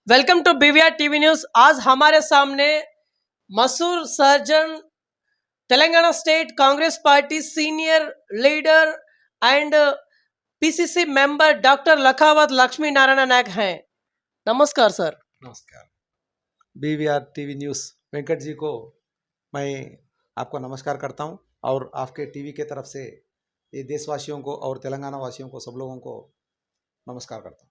Welcome to BVR TV news. आज हमारे सामने मसूर surgeon, Telangana state Congress party senior leader and PCC member doctor Lakhavat Lakshmi Narayan Nayak हैं। नमस्कार सर। नमस्कार। BVR TV news Venkat ji को मैं आपको नमस्कार करता हूं और आपके टीवी के तरफ से ये देशवासियों को और तेलंगाना वासियों को सब लोगों को नमस्कार करता हूं।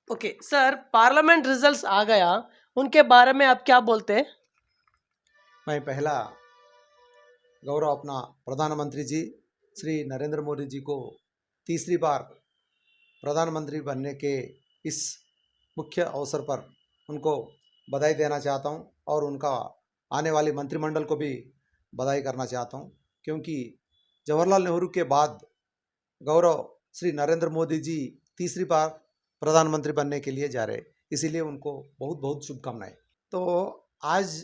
ओके सर, पार्लियामेंट रिजल्ट्स आ गया, उनके बारे में आप क्या बोलते हैं? मैं पहला गौरव अपना प्रधानमंत्री जी श्री नरेंद्र मोदी जी को तीसरी बार प्रधानमंत्री बनने के इस मुख्य अवसर पर उनको बधाई देना चाहता हूं और उनका आने वाली मंत्रिमंडल को भी बधाई करना चाहता हूं, क्योंकि जवाहरलाल नेहरू के बाद गौरव श्री नरेंद्र मोदी जी तीसरी बार प्रधानमंत्री बनने के लिए जा रहे, इसीलिए उनको बहुत बहुत शुभकामनाएं। तो आज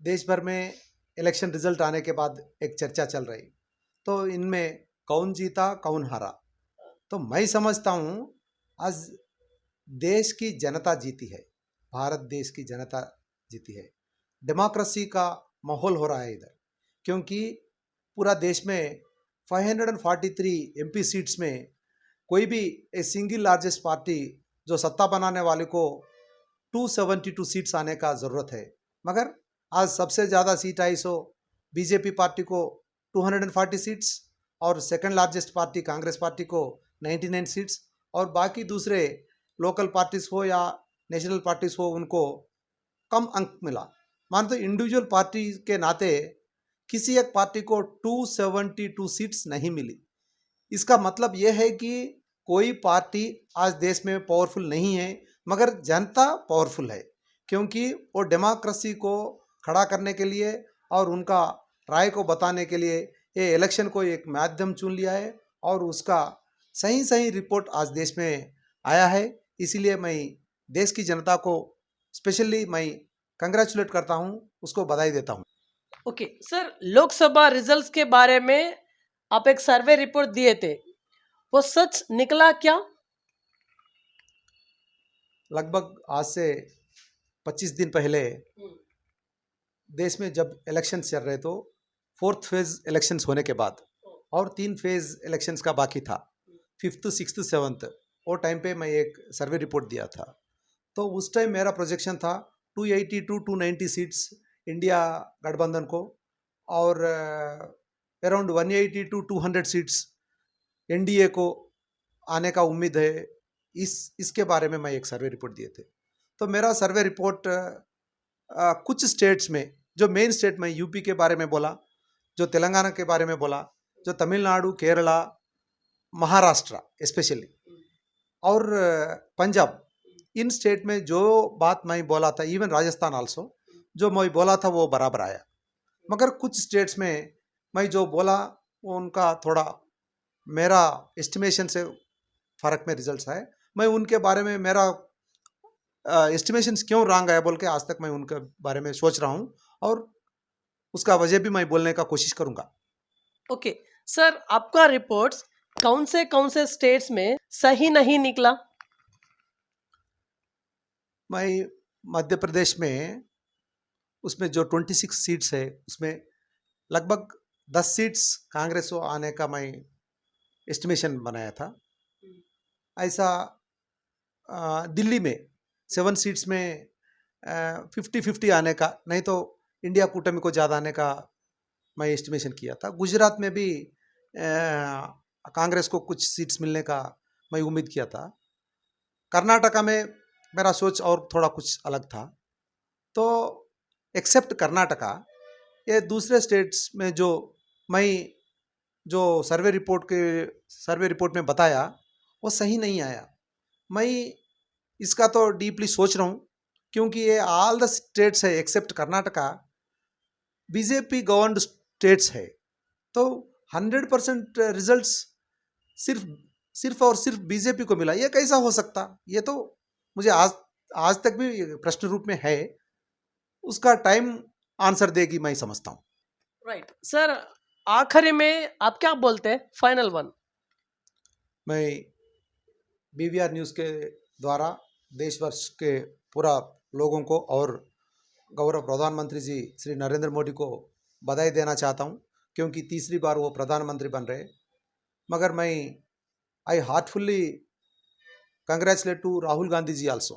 देश भर में इलेक्शन रिजल्ट आने के बाद एक चर्चा चल रही, तो इनमें कौन जीता कौन हारा। तो मैं समझता हूँ आज देश की जनता जीती है, भारत देश की जनता जीती है। डेमोक्रेसी का माहौल हो रहा है इधर, क्योंकि पूरा देश में 543 एमपी सीट्स में कोई भी ए सिंगल लार्जेस्ट पार्टी जो सत्ता बनाने वाले को 272 सीट्स आने का ज़रूरत है, मगर आज सबसे ज़्यादा सीट आई सो बीजेपी पार्टी को 240 सीट्स और second largest party Congress party को 99 सीट्स और बाकी दूसरे लोकल पार्टीज हो या नेशनल पार्टीज हो उनको कम अंक मिला। मान तो इंडिविजुअल पार्टी के नाते किसी एक पार्टी को 272 सीट्स नहीं मिली। इसका मतलब यह है कि कोई पार्टी आज देश में पावरफुल नहीं है, मगर जनता पावरफुल है, क्योंकि वो डेमोक्रेसी को खड़ा करने के लिए और उनका राय को बताने के लिए ये इलेक्शन को एक माध्यम चुन लिया है और उसका सही सही रिपोर्ट आज देश में आया है। इसीलिए मैं देश की जनता को स्पेशली मैं कंग्रेचुलेट करता हूँ, उसको बधाई देता हूँ। ओके सर, लोकसभा रिजल्ट्स के बारे में आप एक सर्वे रिपोर्ट दिए थे, वो सच निकला क्या? लगभग आज से 25 दिन पहले देश में जब इलेक्शंस चल रहे, तो फोर्थ फेज इलेक्शंस होने के बाद और 3 फेज इलेक्शंस का बाकी था, 5th 6th 7th, वो टाइम पे मैं एक सर्वे रिपोर्ट दिया था। तो उस टाइम मेरा प्रोजेक्शन था 280 टू 290 सीट्स इंडिया गठबंधन को और अराउंड 180 टू 200 सीट्स एनडीए को आने का उम्मीद है। इसके बारे में मैं एक सर्वे रिपोर्ट दिए थे। तो मेरा सर्वे रिपोर्ट कुछ स्टेट्स में, जो मेन स्टेट में यूपी के बारे में बोला, जो तेलंगाना के बारे में बोला, जो तमिलनाडु, केरला, महाराष्ट्र स्पेशली और पंजाब, इन स्टेट में जो बात मैं बोला था, इवन राजस्थान आल्सो जो मैं बोला था वो बराबर आया। मगर कुछ स्टेट्स में मैं जो बोला वो उनका थोड़ा मेरा एस्टिमेशन से फ़र्क में रिजल्ट्स आए। मैं उनके बारे में मेरा एस्टिमेशंस क्यों रॉन्ग आया बोल के आज तक मैं उनके बारे में सोच रहा हूँ और उसका वजह भी मैं बोलने का कोशिश करूँगा। ओके सर, आपका रिपोर्ट्स कौन से स्टेट्स में सही नहीं निकला? मैं मध्य प्रदेश में, उसमें जो 26 सीट्स है उसमें लगभग 10 सीट्स कांग्रेस को आने का मैं एस्टिमेशन बनाया था। ऐसा दिल्ली में 7 सीट्स में 50-50 आने का, नहीं तो इंडिया कूटमी को ज़्यादा आने का मैं एस्टिमेशन किया था। गुजरात में भी कांग्रेस को कुछ सीट्स मिलने का मैं उम्मीद किया था। कर्नाटका में मेरा सोच और थोड़ा कुछ अलग था। तो एक्सेप्ट कर्नाटका, ये दूसरे स्टेट्स में जो मैं जो सर्वे रिपोर्ट में बताया वो सही नहीं आया। मैं इसका तो डीपली सोच रहा हूँ, क्योंकि ये ऑल द स्टेट्स है except Karnataka BJP governed states है, तो 100% रिजल्ट्स सिर्फ और सिर्फ बीजेपी को मिला, ये कैसा हो सकता? ये तो मुझे आज तक भी प्रश्न रूप में है। उसका टाइम आंसर देगी, मैं समझता हूँ। राइट सर, आखिरी में आप क्या बोलते हैं? Final one. मैं बीवीआर न्यूज़ के द्वारा देशवर्ष के पूरा लोगों को और गौरव प्रधानमंत्री जी श्री नरेंद्र मोदी को बधाई देना चाहता हूं, क्योंकि तीसरी बार वो प्रधानमंत्री बन रहे। मगर मैं I heartfully congratulate to Rahul Gandhi ji also,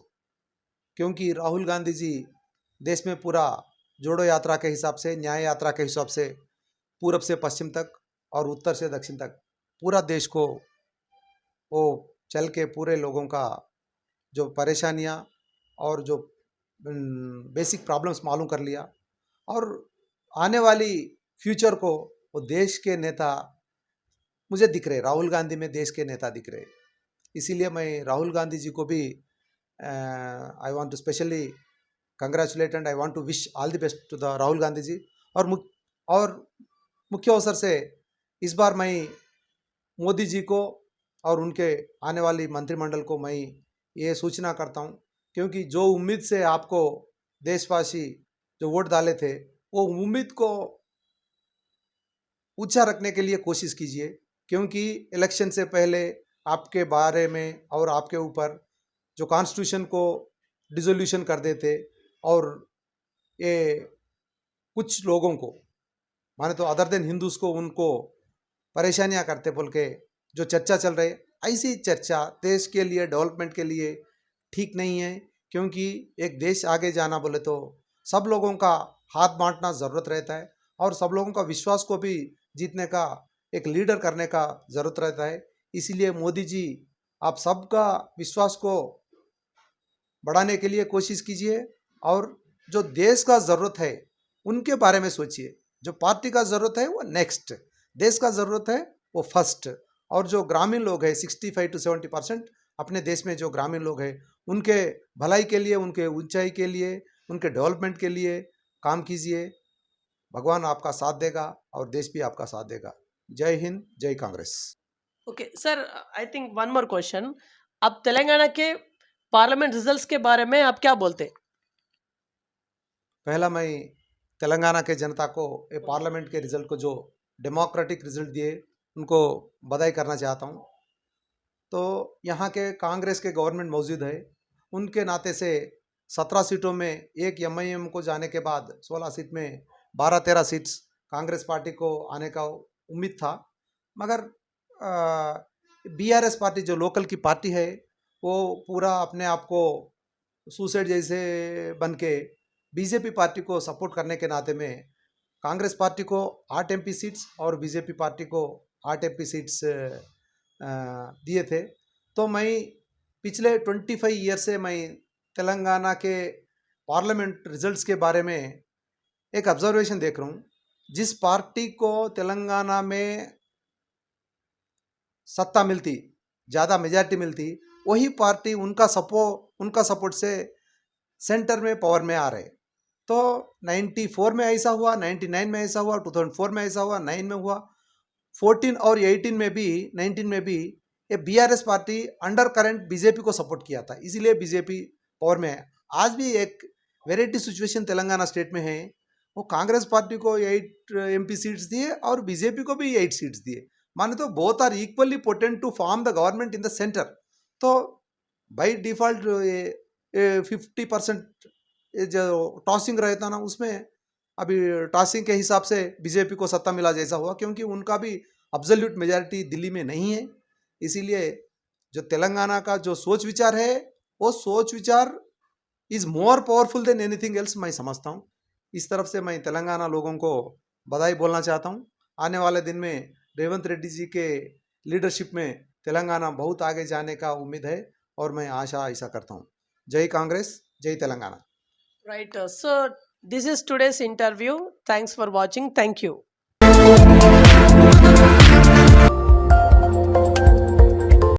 क्योंकि राहुल गांधी जी देश में पूरा जोड़ो यात्रा के हिसाब से, न्याय यात्रा के हिसाब से पूरब से पश्चिम तक और उत्तर से दक्षिण तक पूरा देश को वो चल के पूरे लोगों का जो परेशानियां और जो बेसिक प्रॉब्लम्स मालूम कर लिया, और आने वाली फ्यूचर को वो देश के नेता मुझे दिख रहे, राहुल गांधी में देश के नेता दिख रहे। इसीलिए मैं राहुल गांधी जी को भी I want to specially congratulate and I want to wish all the best to the Rahul Gandhi ji. और मुख्य अवसर से इस बार मैं मोदी जी को और उनके आने वाली मंत्रिमंडल को मैं ये सूचना करता हूँ, क्योंकि जो उम्मीद से आपको देशवासी जो वोट डाले थे, वो उम्मीद को ऊंचा रखने के लिए कोशिश कीजिए, क्योंकि इलेक्शन से पहले आपके बारे में और आपके ऊपर जो कॉन्स्टिट्यूशन को डिसोल्यूशन कर देते और ये कुछ लोगों को माने तो अदर देन हिंदूज को उनको परेशानियां करते बोल के जो चर्चा चल रही, ऐसी चर्चा देश के लिए डेवलपमेंट के लिए ठीक नहीं है। क्योंकि एक देश आगे जाना बोले तो सब लोगों का हाथ बांटना ज़रूरत रहता है और सब लोगों का विश्वास को भी जीतने का एक लीडर करने का ज़रूरत रहता है। इसीलिए मोदी जी आप सबका विश्वास को बढ़ाने के लिए कोशिश कीजिए और जो देश का ज़रूरत है उनके बारे में सोचिए। जो पार्टी का ज़रूरत है वो नेक्स्ट, देश का ज़रूरत है वो फर्स्ट। और जो ग्रामीण लोग हैं 65 to 70% अपने देश में जो ग्रामीण लोग हैं उनके भलाई के लिए, उनके ऊंचाई के लिए, उनके डेवलपमेंट के लिए काम कीजिए। भगवान आपका साथ देगा और देश भी आपका साथ देगा। जय हिंद, जय Congress. Okay sir, I think one more question. अब तेलंगाना के पार्लियामेंट रिजल्ट्स के बारे में आप क्या बोलते हैं? पहला मैं तेलंगाना के जनता को ये पार्लियामेंट के रिजल्ट को जो डेमोक्रेटिक रिजल्ट दिए उनको बधाई करना चाहता हूँ। तो यहाँ के कांग्रेस के गवर्नमेंट मौजूद है, उनके नाते से 17 सीटों में एक एमआईएम को जाने के बाद 16 सीट में 12-13 सीट्स कांग्रेस पार्टी को आने का उम्मीद था। मगर बीआरएस पार्टी जो लोकल की पार्टी है वो पूरा अपने आप को सुसाइड जैसे बन के बीजेपी पार्टी को सपोर्ट करने के नाते में कांग्रेस पार्टी को 8 एमपी सीट्स और बीजेपी पार्टी को 8 एमपी सीट्स दिए थे। तो मैं पिछले 25 ईयर से मैं तेलंगाना के पार्लियामेंट रिजल्ट्स के बारे में एक ऑब्जर्वेशन देख रहा हूँ। जिस पार्टी को तेलंगाना में सत्ता मिलती, ज़्यादा मेजॉरिटी मिलती, वही पार्टी उनका सपोर्ट से सेंटर में पावर में आ रहे। तो 94 में ऐसा हुआ, 99 में ऐसा हुआ, 2004 में ऐसा हुआ, 9 में हुआ, 14 और 18 में भी, 19 में भी ये BRS party under current BJP को सपोर्ट किया था, इसीलिए बीजेपी पावर में है। आज भी एक वेराइटी सिचुएशन तेलंगाना स्टेट में है, वो कांग्रेस पार्टी को 8 एमपी सीट्स दिए और बीजेपी को भी 8 सीट्स दिए। माने तो both are equally potent to form the government in the centre. तो बाई डिफॉल्ट 50% जो टॉसिंग रहता ना, उसमें अभी टॉसिंग के हिसाब से बीजेपी को सत्ता मिला जैसा हुआ, क्योंकि उनका भी अब्सोल्यूट मेजॉरिटी दिल्ली में नहीं है। इसीलिए जो तेलंगाना का जो सोच विचार है वो सोच विचार is more powerful than anything else, मैं समझता हूँ। इस तरफ से मैं तेलंगाना लोगों को बधाई बोलना चाहता हूँ। आने वाले दिन में रेवंत रेड्डी जी के लीडरशिप में तेलंगाना बहुत आगे जाने का उम्मीद है और मैं आशा ऐसा करता हूँ। जय कांग्रेस, जय Telangana. Right. So this is today's interview. Thanks for watching. Thank you.